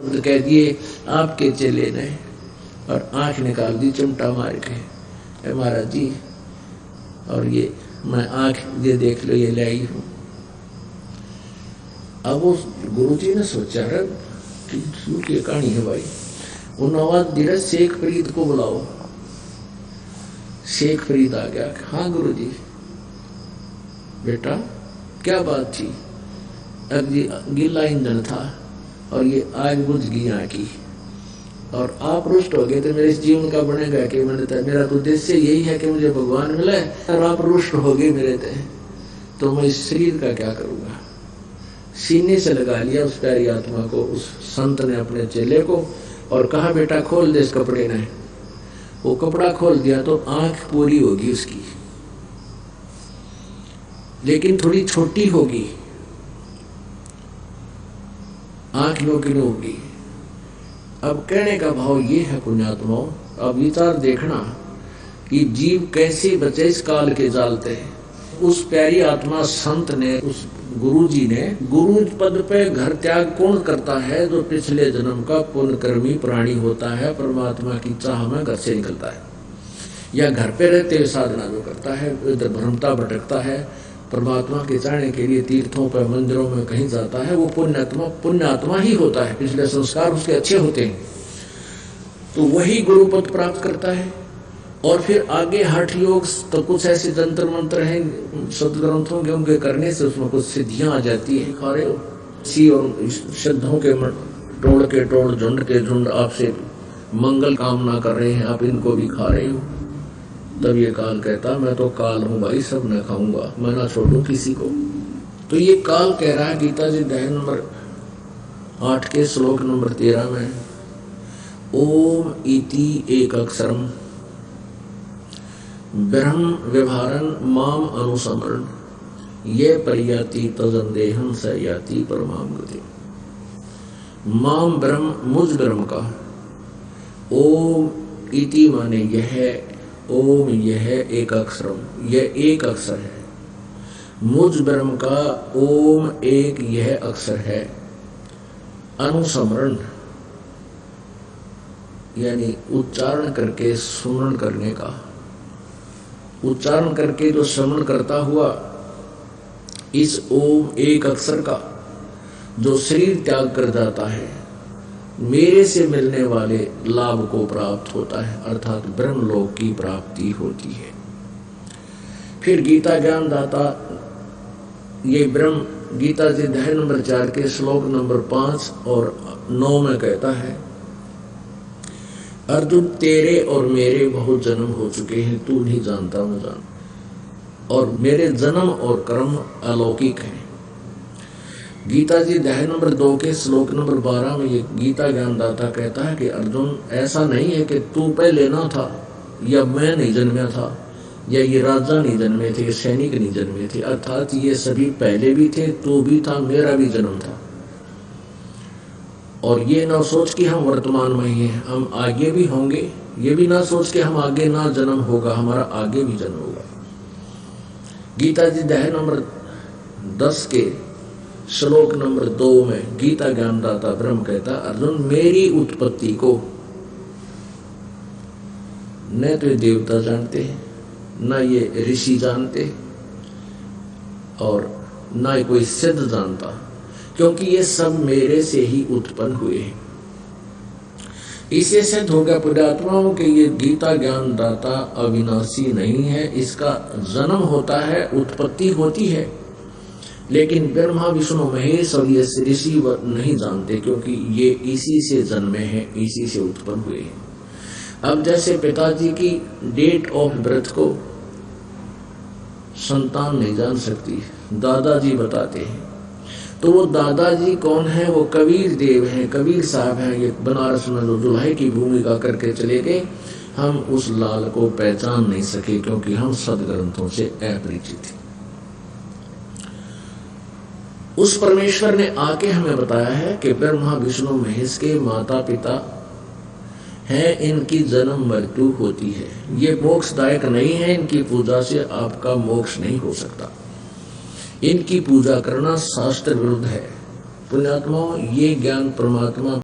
तो कह दिए आपके चेले ने, और आंख निकाल दी चिमटा मार के, महाराज जी, और ये मैं आंख ये देख लो, ये ले आई हूँ। अब उस गुरुजी ने सोचा रे की कहानी है भाई, उन्होंने दिया शेख फरीद को बुलाओ। शेख फरीद आ गया। हाँ गुरुजी। बेटा क्या बात थी? अब जी गीला ईंधन था और ये आग बुझ गई यहाँ की, और आप रुष्ट हो गए थे। मेरे इस जीवन का बनेगा कि मैंने मेरा तो उद्देश्य यही है कि मुझे भगवान मिले, और आप रुष्ट हो गए मेरे थे, तो मैं इस शरीर का क्या करूँगा। सीने से लगा लिया उस प्यारी आत्मा को उस संत ने, अपने चेले को, और कहा बेटा खोल दे इस कपड़े ने। वो कपड़ा खोल दिया तो आंख पूरी होगी उसकी, लेकिन थोड़ी छोटी होगी, आंख योगिनी होगी। अब कहने का भाव ये है पुण्यात्माओं, अब विचार देखना कि जीव कैसे बचे इस काल के जालते। उस प्यारी आत्मा संत ने, उस गुरु जी ने, गुरु पद पे घर त्याग कौन करता है? जो पिछले जन्म का पुण्यकर्मी प्राणी होता है, परमात्मा की चाह में घर से निकलता है, या घर पे रहते हुए साधना जो करता है, इधर भ्रमता भटकता है, परमात्मा के चाहने के लिए तीर्थों पर मंदिरों में कहीं जाता है, वो पुण्यात्मा ही होता है। पिछले संस्कार उसके अच्छे होते हैं, तो वही गुरु पद प्राप्त करता है। और फिर आगे हठ योग, तो कुछ ऐसे जंतर मंत्र हैं सदग्रंथों के, उनके करने से उसमें कुछ सिद्धियां आ जाती है। खा रहे हो सी, और श्रद्धों के टोड़ के टोड़, झुंड के झुंड आपसे मंगल कामना कर रहे हैं, आप इनको भी खा रहे हो। तब ये काल कहता मैं तो काल हूं भाई, सब न खाऊंगा, मैं ना छोड़ू किसी को। तो ये काल कह रहा है गीता जी अध्याय नंबर 8 के श्लोक नंबर 13 में, ओम इति एक अक्षरम ब्रह्म व्यवहारन माम अनुसमरण ये परियाति तजंदेहम स याति परमाम गति। माम ब्रह्म, मुझ ब्रह्म का, ओम इति माने यह, ओम यह एक अक्षरम, यह एक अक्षर है। मुझ ब्रह्म का ओम एक यह अक्षर है। अनुसमरण यानी उच्चारण करके सुमरण करने का, उच्चारण करके जो श्रवण करता हुआ इस ओम एक अक्षर का जो शरीर त्याग कर जाता है, मेरे से मिलने वाले लाभ को प्राप्त होता है, अर्थात ब्रह्मलोक की प्राप्ति होती है। फिर गीता ज्ञान दाता ये ब्रह्म गीता जी अध्याय नंबर 4 के श्लोक नंबर 5 और 9 में कहता है, अर्जुन तेरे और मेरे बहुत जन्म हो चुके हैं, तू नहीं जानता मैं जान, और मेरे जन्म और कर्म अलौकिक हैं। गीता जी अध्याय नंबर 2 के श्लोक नंबर 12 में ये गीता ज्ञानदाता कहता है कि अर्जुन ऐसा नहीं है कि तू पहले ना था, या मैं नहीं जन्मा था, या ये राजा नहीं जन्मे थे, सैनिक नहीं जन्मे थे, अर्थात ये सभी पहले भी थे, तू भी था, मेरा भी जन्म था। और ये ना सोच कि हम वर्तमान में ही हैं, हम आगे भी होंगे, ये भी ना सोच कि हम आगे ना जन्म होगा, हमारा आगे भी जन्म होगा। गीता जी अध्याय नंबर 10 के श्लोक नंबर 2 में गीता ज्ञानदाता ब्रह्म कहता, अर्जुन मेरी उत्पत्ति को न तो ये देवता जानते हैं, न ये ऋषि जानते, और न ही कोई सिद्ध जानता, क्योंकि ये सब मेरे से ही उत्पन्न हुए हैं। इससे सिद्ध हो गया पुण्यात्माओं के ये गीता ज्ञान दाता अविनाशी नहीं है, इसका जन्म होता है, उत्पत्ति होती है, लेकिन ब्रह्मा विष्णु महेश और ये ऋषि नहीं जानते, क्योंकि ये इसी से जन्मे हैं, इसी से उत्पन्न हुए हैं। अब जैसे पिताजी की डेट ऑफ बर्थ को संतान नहीं जान सकती, दादाजी बताते हैं, तो वो दादाजी कौन है? वो कबीर देव हैं, कबीर साहब हैं। ये बनारस में जो दुल्हे की भूमिका करके चले गए, हम उस लाल को पहचान नहीं सके, क्योंकि हम सदग्रंथों से अपरिचित थे। उस परमेश्वर ने आके हमें बताया है कि ब्रह्मा विष्णु महेश के माता पिता हैं, इनकी जन्म मृत्यु होती है, ये मोक्षदायक नहीं है, इनकी पूजा से आपका मोक्ष नहीं हो सकता, इनकी पूजा करना शास्त्र विरुद्ध है। पुण्यात्माओं, ये ज्ञान परमात्मा